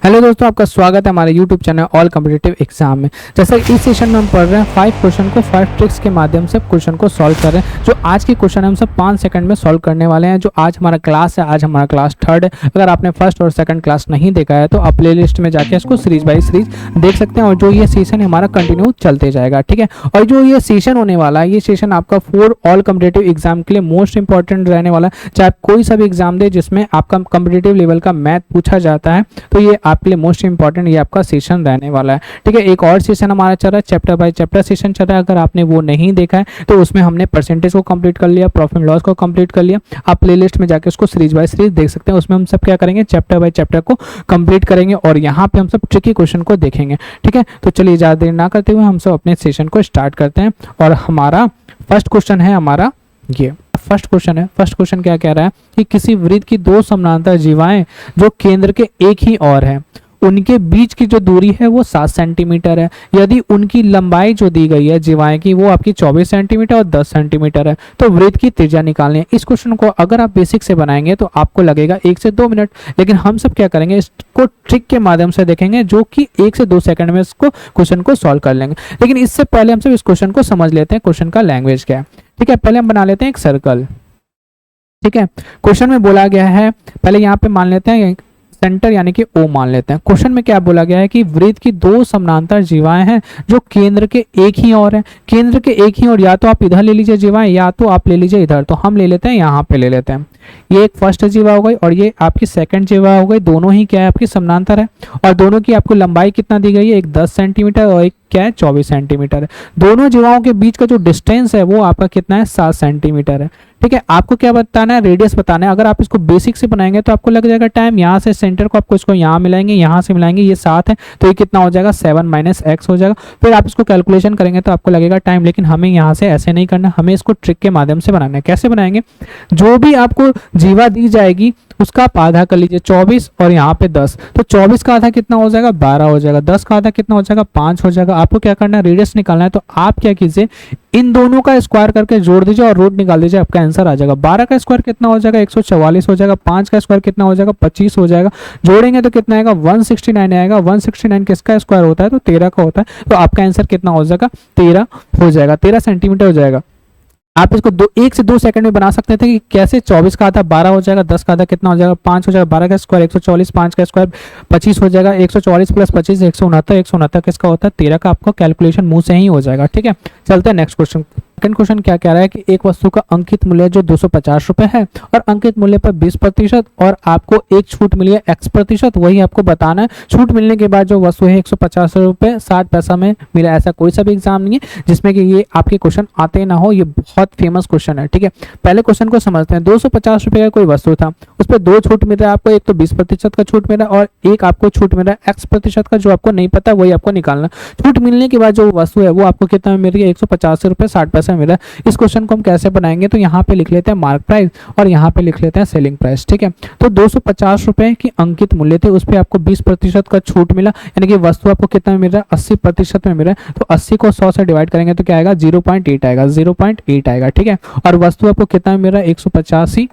Hello दोस्तों, आपका स्वागत है हमारे YouTube channel all competitive exam में। जैसा कि इस सेशन में हम पढ़ रहे हैं 5 क्वेश्चन को 5 ट्रिक्स के माध्यम से क्वेश्चन को सॉल्व कर रहे हैं। जो आज की क्वेश्चन है हम सब 5 सेकंड में सॉल्व करने वाले हैं। जो आज हमारा क्लास है, आज हमारा क्लास 3rd है। अगर आपने फर्स्ट और सेकंड क्लास नहीं देखा है तो आप प्ले लिस्ट में जाके इसको सीरीज बाई सीरीज देख सकते हैं। और जो ये सेशन हमारा कंटिन्यू चलते जाएगा, ठीक है। और जो ये सेशन होने वाला है, ये सेशन आपका 4 ऑल कॉम्पिटिटिव एग्जाम के लिए मोस्ट इंपॉर्टेंट रहने वाला है। चाहे आप कोई सा भी एग्जाम दे जिसमें आपका कॉम्पिटिटिव लेवल का मैथ पूछा जाता है तो ये आपके लिए मोस्ट इंपॉर्टेंट ये आपका सेशन रहने वाला है, ठीक है। एक और सेशन हमारा चल रहा है, चैप्टर बाय चैप्टर सेशन चल रहा है। अगर आपने वो नहीं देखा है तो उसमें हमने परसेंटेज को कंप्लीट कर लिया, प्रॉफिट एंड लॉस को कंप्लीट कर लिया। आप प्लेलिस्ट में जाके उसको सीरीज बाय सीरीज देख सकते हैं। उसमें हम सब क्या करेंगे, चैप्टर बाय चैप्टर को कंप्लीट करेंगे और यहाँ पे हम सब ट्रिकी क्वेश्चन को देखेंगे, ठीक है। तो चलिए ज़्यादा देर ना करते हुए हम सब अपने सेशन को स्टार्ट करते हैं। और हमारा फर्स्ट क्वेश्चन है हमारा ये फर्स्ट क्वेश्चन क्या कह रहा है कि किसी वृत्त की दो समानांतर जीवाएं जो केंद्र के एक ही ओर है, उनके बीच की जो दूरी है वो 7 सेंटीमीटर है। यदि उनकी लंबाई जो दी गई है जीवाएं की वो आपकी 24 सेंटीमीटर और 10 सेंटीमीटर है तो वृत्त की त्रिज्या निकालनी है। इस क्वेश्चन को अगर आप बेसिक से बनाएंगे तो आपको लगेगा 1 से 2 मिनट, लेकिन हम सब क्या करेंगे, इसको ट्रिक के माध्यम से देखेंगे जो कि 1 से 2 सेकंड में इसको क्वेश्चन को सॉल्व कर लेंगे। लेकिन इससे पहले हम सब इस क्वेश्चन को समझ लेते हैं, क्वेश्चन का लैंग्वेज क्या है, ठीक है। पहले हम बना लेते हैं एक सर्कल, ठीक है। क्वेश्चन में बोला गया है, पहले यहाँ पे मान लेते हैं सेंटर यानी कि O मान लेते हैं। क्वेश्चन में क्या बोला गया है कि वृत्त की दो समानांतर जीवाएं हैं जो केंद्र के एक ही ओर है। केंद्र के एक ही ओर, या तो आप इधर ले लीजिए जीवाएं या तो आप ले लीजिए इधर। तो हम ले लेते हैं यहाँ पे ले लेते हैं। ये एक फर्स्ट जीवा हो गई और ये आपकी सेकंड जीवा हो गई। दोनों ही क्या है, आपकी समानांतर है और दोनों की आपको लंबाई कितना दी गई है, एक 10 सेंटीमीटर और एक क्या है 24 सेंटीमीटर है। दोनों जीवाओं के बीच का जो डिस्टेंस है वो आपका कितना है, 7 सेंटीमीटर है, ठीक है। आपको क्या बताना है, रेडियस बताना है। अगर आप इसको बेसिक से बनाएंगे तो आपको लग जाएगा टाइम। यहाँ से सेंटर को आपको इसको यहाँ मिलाएंगे, यहाँ से मिलाएंगे, ये 7 है तो ये कितना हो जाएगा, 7 माइनस एक्स हो जाएगा। फिर आप इसको कैलकुलेशन करेंगे तो आपको लगेगा टाइम। लेकिन हमें यहाँ से ऐसे नहीं करना, हमें इसको ट्रिक के माध्यम से बनाना है। कैसे बनाएंगे, जो भी आपको जीवा दी जाएगी उसका आप आधा कर लीजिए, 24 और यहाँ पे 10, तो 24 का आधा कितना हो जाएगा, 12 हो जाएगा। 10 का आधा कितना हो जाएगा, 5 हो जाएगा। आपको क्या करना है, रेडियस निकालना है। तो आप क्या कीजिए, इन दोनों का स्क्वायर करके जोड़ दीजिए और रूट निकाल दीजिए, आपका आंसर आ जाएगा। 12 का स्क्वायर कितना हो जाएगा, 144 हो जाएगा। 5 का स्क्वायर कितना हो जाएगा, 25 हो जाएगा। जोड़ेंगे तो कितना आएगा, 169 आएगा। 169 किसका स्क्वायर होता है, तो 13 का होता है। तो आपका आंसर कितना हो जाएगा, 13 हो जाएगा, 13 सेंटीमीटर हो जाएगा। आप इसको 1 से 2 सेकंड में बना सकते थे कि कैसे। 24 का आधा 12 हो जाएगा, 10 का आधा कितना हो जाएगा, 5 हो जाएगा। 12 का स्क्वायर 144, 5 का स्क्वायर 25 हो जाएगा। 144 प्लस 25 169, 169 किसका होता है, 13 का। आपका कैलकुलेशन मुंह से ही हो जाएगा, ठीक है। चलते हैं नेक्स्ट क्वेश्चन। सेकंड क्वेश्चन क्या कह रहा है कि एक वस्तु का अंकित मूल्य जो 250 रुपए है और अंकित मूल्य पर 20% और आपको एक छूट मिली है x%, वही आपको बताना है। छूट मिलने के बाद जो वस्तु है 150 रुपए 60 पैसा में मिला। ऐसा कोई सा भी एग्जाम नहीं है जिसमें कि ये आपके क्वेश्चन आते ना हो। ये बहुत फेमस क्वेश्चन है, ठीक है। पहले क्वेश्चन को समझते हैं। 250 रुपए का कोई वस्तु था, उस पर 2 छूट मिल रहा है आपको। एक तो 20% का छूट मिला और एक आपको छूट मिल रहा है x% का, जो आपको नहीं पता वही आपको निकालना। छूट मिलने के बाद जो वस्तु है वो आपको कितना में मिल रही है, 150 रुपए 60 पैसा मिला। इस क्वेश्चन को हम कैसे बनाएंगे, तो यहाँ पे लिख लेते हैं मार्क प्राइस और यहाँ पे लिख लेते हैं सेलिंग प्राइस, ठीक है। तो 250 रुपए की अंकित मूल्य थे, उस पर आपको 20% का छूट मिला, यानी कि वस्तु आपको कितना में मिल रहा है, 80% में मिल रहा है। तो 80 को 100 से डिवाइड करेंगे तो क्या आएगा, 0.8 आएगा, 0.8 आएगा, ठीक है। और वस्तु आपको कितना में मिल रहा है, 185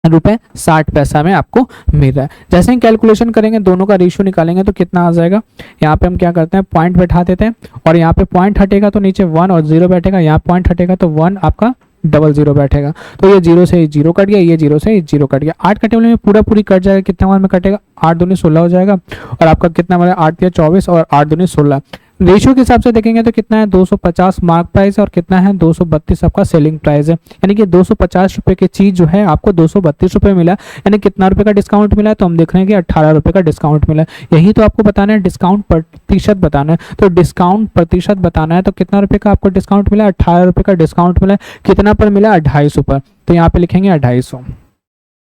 रुपए 60 पैसा में आपको मिल रहा है। जैसे ही कैलकुलेशन करेंगे, दोनों का रेशियो निकालेंगे तो कितना आ जाएगा। यहाँ पे हम क्या करते हैं, पॉइंट बैठा देते हैं और यहाँ पे पॉइंट हटेगा तो नीचे 1 और 0 बैठेगा। यहाँ पॉइंट हटेगा तो 1 आपका 00 बैठेगा। तो ये 0 से 0 कट गया, ये 0 से 0 कट गया। 8 का टेबल में पूरी कट जाएगा। कितने बार में कटेगा, 8 दूनी 16 हो जाएगा। और आपका कितना बना, 8 या 24 और 8 दूनी 16। रेशियो के हिसाब से देखेंगे तो कितना है, 250 मार्क प्राइस और कितना है 232 आपका सेलिंग प्राइस है। यानी कि 250 रुपए की चीज जो है आपको 232 रुपए मिला। यानी कितना रुपए का डिस्काउंट मिला है, तो हम देख रहे हैं कि 18 रुपए का डिस्काउंट मिला है। यही तो आपको बताना है, डिस्काउंट प्रतिशत बताना है। तो डिस्काउंट प्रतिशत बताना है तो कितना रुपए का आपको डिस्काउंट मिला, 18 रुपए का डिस्काउंट मिला। कितना पर मिला, 250 पर। तो यहाँ पे लिखेंगे 250।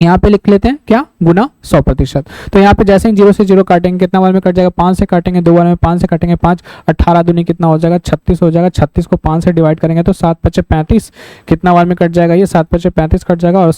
यहाँ पे लिख लेते हैं क्या, गुना 100%। तो यहाँ पे जैसे ही 0 से 0 काटेंगे कितना बार में कट जाएगा, 5 से काटेंगे, 2 बार में 5 से काटेंगे 5, 18 दूनी कितना हो जाएगा, 36 हो जाएगा। 36 को 5 से डिवाइड करेंगे तो 7 × 5 = 35। कितना बार में कट जाएगा, ये 7 × 5 = 35 कट जाएगा और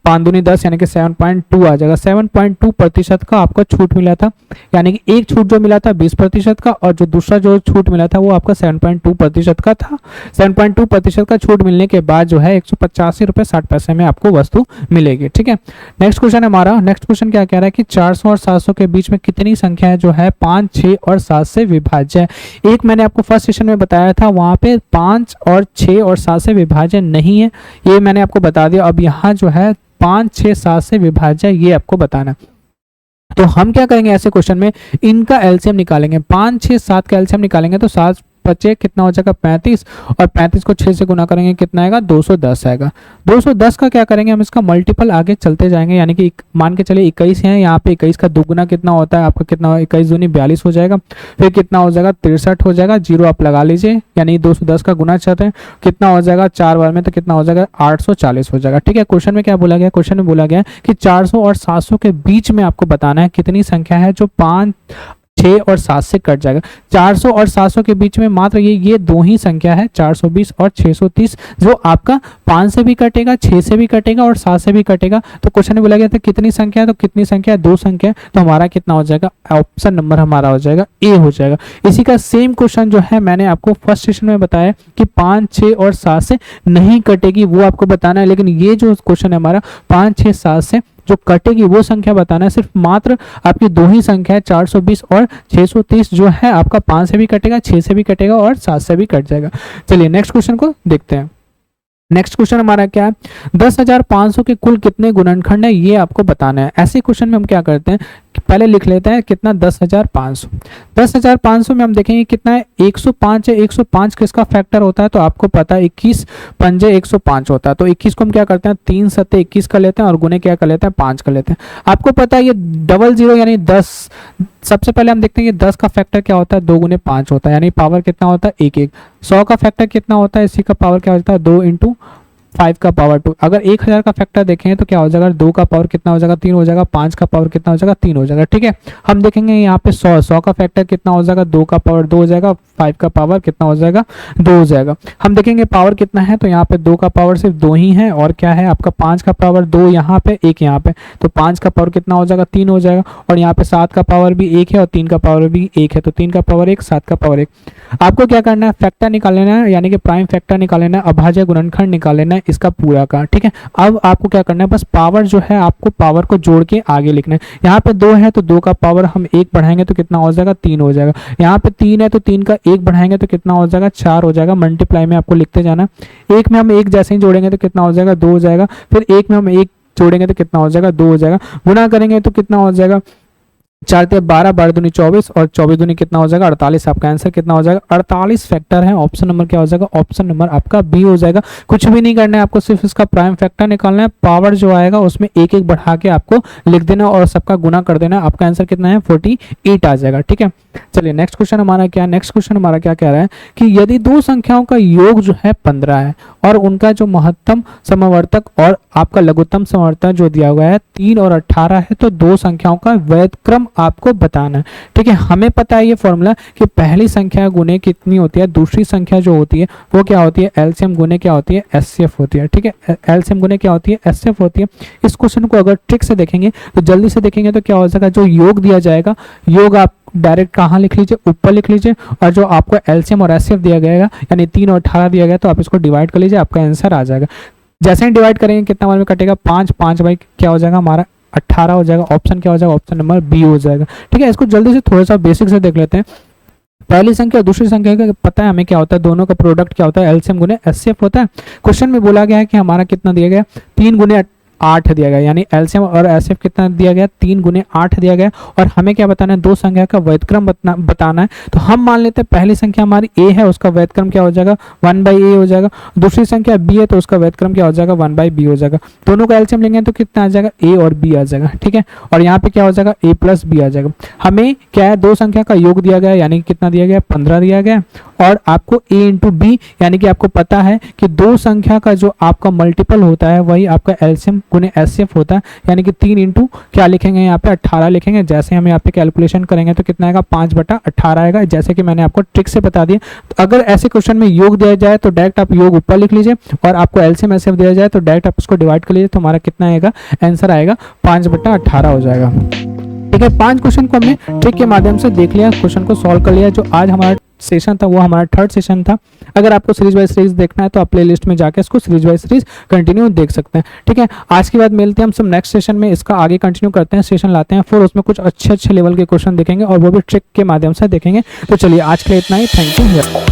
5 दूनी 10 यानी कि 7.2 आ जाएगा। 7.2% का आपको छूट मिला था, यानी कि एक छूट जो मिला था 20% का, और जो दूसरा जो छूट मिला था वो आपका 7.2% का था। 7.2% का छूट मिलने के बाद जो है 185 रुपये 60 पैसे में आपको वस्तु मिलेगी। ठीक है, नेक्स्ट क्वेश्चन है हमारा। नेक्स्ट क्वेश्चन क्या कह रहा है कि 400 और 700 के बीच में कितनी संख्या है जो है 5, 6 और 7 से विभाज्य है। एक मैंने आपको फर्स्ट सेशन में बताया था, वहां पे 5 और 6 और 7 से विभाज्य नहीं है, ये मैंने आपको बता दिया। अब यहाँ जो है 5, 6, 7 से विभाज्य ये आपको बताना। तो हम क्या करेंगे ऐसे क्वेश्चन में, इनका एलसीएम निकालेंगे। 5, 6, 7 का एलसीएम निकालेंगे तो 7 बचे कितना हो जाएगा 35, और 35 को 6 से गुना करेंगे कितना आएगा 210 आएगा। 210 का क्या करेंगे हम, इसका मल्टीपल आगे चलते जाएंगे, यानी कि मान के चलिए 21 है, यहाँ पे 21 का दुगुना कितना होता है आपका, कितना 21 दूनी 42 हो जाएगा, फिर कितना हो जाएगा 63 हो जाएगा, जीरो आप लगा लीजिए, यानी 210 का गुना चाहते हैं कितना हो जाएगा 4 बार में, तो कितना हो जाएगा 840 हो जाएगा। ठीक है, क्वेश्चन में क्या बोला गया, क्वेश्चन में बोला गया कि 400 और 700 के बीच में आपको बताना है कितनी संख्या है जो 5, 6 और 7 से कट जाएगा। 400 और 700 के बीच में मात्र ये दो ही संख्या है, 420 और 630, जो आपका 5 से भी कटेगा, 6 से भी कटेगा और 7 से भी कटेगा। तो क्वेश्चन में बोला गया था कितनी संख्या है, तो कितनी संख्या है, 2 संख्या है, तो हमारा कितना हो जाएगा, ऑप्शन नंबर हमारा हो जाएगा ए हो जाएगा। इसी का सेम क्वेश्चन जो है मैंने आपको फर्स्ट सेशन में बताया कि 5, 6 और 7 से नहीं कटेगी, वो आपको बताना है। लेकिन ये जो क्वेश्चन है हमारा 5, 6, 7 से जो कटेगी वो संख्या बताना है। सिर्फ मात्र आपकी दो ही संख्या है, 420 और 630, जो है आपका 5 से भी कटेगा, 6 से भी कटेगा और 7 से भी कट जाएगा। चलिए नेक्स्ट क्वेश्चन को देखते हैं। नेक्स्ट क्वेश्चन हमारा क्या है, 10,500 के कुल कितने गुणनखंड है ये आपको बताना है। ऐसे क्वेश्चन में हम क्या करते हैं, पहले लिख लेते हैं कितना 10,500। 10,500 में हम देखेंगे कितना है 105 है। 105 किसका फैक्टर होता है, तो आपको पता है 21 पंजे 105 होता है। तो 21 को हम क्या करते हैं 3 सत्ते 21 कर लेते हैं और गुने क्या कर लेते हैं 5 कर लेते हैं। आपको पता है ये 00 यानी 10। सबसे पहले हम देखते हैं कि 10 का फैक्टर क्या होता है, 2 गुने 5 होता है, यानी पावर कितना होता है 1 1। 100 का फैक्टर कितना होता है, इसी का पावर क्या होता है 2 × 5 का पावर 2। अगर 1000 का फैक्टर देखें तो क्या हो जाएगा, 2 का पावर कितना हो जाएगा 3 हो जाएगा, 5 का पावर कितना हो जाएगा 3 हो जाएगा। ठीक है, हम देखेंगे यहाँ पे 100 का फैक्टर कितना हो जाएगा, 2 का पावर 2 हो जाएगा, 5 का पावर कितना हो जाएगा 2 हो जाएगा। हम देखेंगे पावर कितना है, तो यहाँ पे 2 का पावर सिर्फ 2 ही है, और क्या है आपका 5 का पावर 2 यहाँ पे 1 यहाँ पे, तो 5 का पावर कितना हो जाएगा 3 हो जाएगा। और यहाँ पे 7 का पावर भी 1 है और 3 का पावर भी 1 है, तो 3 का पावर 1, 7 का पावर 1। आपको क्या करना है, फैक्टर निकाल लेना है, यानी कि प्राइम फैक्टर निकाल लेना है, अभाज्य गुणनखंड निकाल लेना है इसका पूरा का। ठीक है, अब आपको क्या करना है, बस पावर जो है आपको पावर को जोड़ के आगे लिखना है। यहाँ पे 2 है तो 2 का पावर हम 1 बढ़ाएंगे तो कितना हो जाएगा 3 हो जाएगा। यहाँ पे 3 है तो 3 का 1 बढ़ाएंगे तो कितना हो जाएगा 4 हो जाएगा। मल्टीप्लाई में आपको लिखते जाना। 1 में हम 1 जैसे ही जोड़ेंगे तो कितना हो जाएगा 2 हो जाएगा। फिर 1 में हम 1 जोड़ेंगे तो कितना हो जाएगा 2 हो जाएगा। गुणा करेंगे तो कितना हो जाएगा 4 × 12, 12 दूनी 24 और 24 दूनी कितना हो जाएगा 48। आपका आंसर कितना हो जाएगा 48 फैक्टर है। ऑप्शन नंबर क्या हो जाएगा, ऑप्शन नंबर आपका बी हो जाएगा। कुछ भी नहीं करना है आपको, सिर्फ इसका प्राइम फैक्टर निकालना है। पावर जो आएगा उसमें 1 1 बढ़ा के आपको लिख देना और सबका गुना कर देना। आपका आंसर कितना है 48 आ जाएगा। ठीक है, चलिए नेक्स्ट क्वेश्चन हमारा क्या, नेक्स्ट क्वेश्चन हमारा क्या कह रहा है कि यदि दो संख्याओं का योग जो है 15 है और उनका जो महत्तम समवर्तक और आपका लघुत्तम समवर्तक जो दिया हुआ है 3 और 18 है, तो दो संख्याओं का वैध क्रम आपको बताना है। ठीक है, हमें पता है ये फॉर्मूला कि पहली संख्या गुने कितनी होती है, दूसरी संख्या जो होती है वो क्या होती है एलसीएम गुने क्या होती है एचसीएफ होती है। ठीक है, एलसीएम गुने क्या होती है एचसीएफ होती है। इस क्वेश्चन को अगर ट्रिक से देखेंगे तो जल्दी से देखेंगे तो क्या हो जाएगा, जो योग दिया जाएगा, योग आप डायरेक्ट कहाँ लिख लीजिए, ऊपर लिख लीजिए, और जो आपको एलसीएम और एचसीएफ दिया गया यानी 3 और 18 दिया गया तो आप इसको डिवाइड कर लीजिए, आपका आंसर आ जाएगा। जैसे ही डिवाइड करेंगे कितना बार में कटेगा 5, 5 बाई क्या हो जाएगा हमारा 18 हो जाएगा। ऑप्शन क्या हो जाएगा, ऑप्शन नंबर बी हो जाएगा। ठीक है, इसको जल्दी से थोड़ा सा बेसिक से देख लेते हैं। पहली संख्या और दूसरी संख्या का पता है हमें क्या होता है, दोनों का प्रोडक्ट क्या होता है एलसीएम गुने एचसीएफ होता है। क्वेश्चन में बोला गया है कि हमारा कितना दिया गया 3 गुने 8 दिया गया, यानी एलसीएम और एचसीएफ कितना दिया गया 3 गुने 8 दिया गया। और हमें क्या बताना है, दो संख्या का वैधक्रम बताना है। तो हम मान लेते हैं पहली संख्या हमारी a है, उसका वैधक्रम क्या हो जाएगा 1/a हो जाएगा। दूसरी संख्या b है तो उसका वैधक्रम क्या हो जाएगा 1/b हो जाएगा। दोनों का एलसीएम लेंगे तो कितना आ जाएगा a और b आ जाएगा। ठीक है, और यहाँ पे क्या हो जाएगा a + b आ जाएगा। हमें क्या है, दो संख्या का योग दिया गया यानी कितना दिया गया 15 दिया गया, और आपको a × b यानी कि आपको पता है कि दो संख्या का जो आपका मल्टीपल होता है वही आपका एलसीएम गुने एचसीएफ होता है, यानी कि 3 इंटू क्या लिखेंगे यहाँ पे 18 लिखेंगे। जैसे हम यहाँ पे कैलकुलेशन करेंगे तो कितना आएगा 5/18 आएगा, जैसे कि मैंने आपको ट्रिक से बता दिया। तो अगर ऐसे क्वेश्चन में योग दिया जाए तो डायरेक्ट आप योग ऊपर लिख लीजिए, और आपको एलसीएम एचसीएफ दिया जाए तो डायरेक्ट आप उसको डिवाइड कर लीजिए, तो हमारा कितना आएगा आंसर आएगा 5/18 हो जाएगा। ठीक है, 5 क्वेश्चन को हमने ट्रिक के माध्यम से देख लिया, क्वेश्चन को सॉल्व कर लिया। जो आज हमारा सेशन था वो हमारा 3rd सेशन था। अगर आपको सीरीज बाय सीरीज देखना है तो आप प्लेलिस्ट में जाके इसको सीरीज बाय सीरीज कंटिन्यू देख सकते हैं। ठीक है, आज के बाद मिलते हैं हम सब नेक्स्ट सेशन में, इसका आगे कंटिन्यू करते हैं, सेशन लाते हैं, फिर उसमें कुछ अच्छे लेवल के क्वेश्चन देखेंगे और वो भी ट्रिक के माध्यम से देखेंगे। तो चलिए आज के लिए इतना ही, थैंक यू।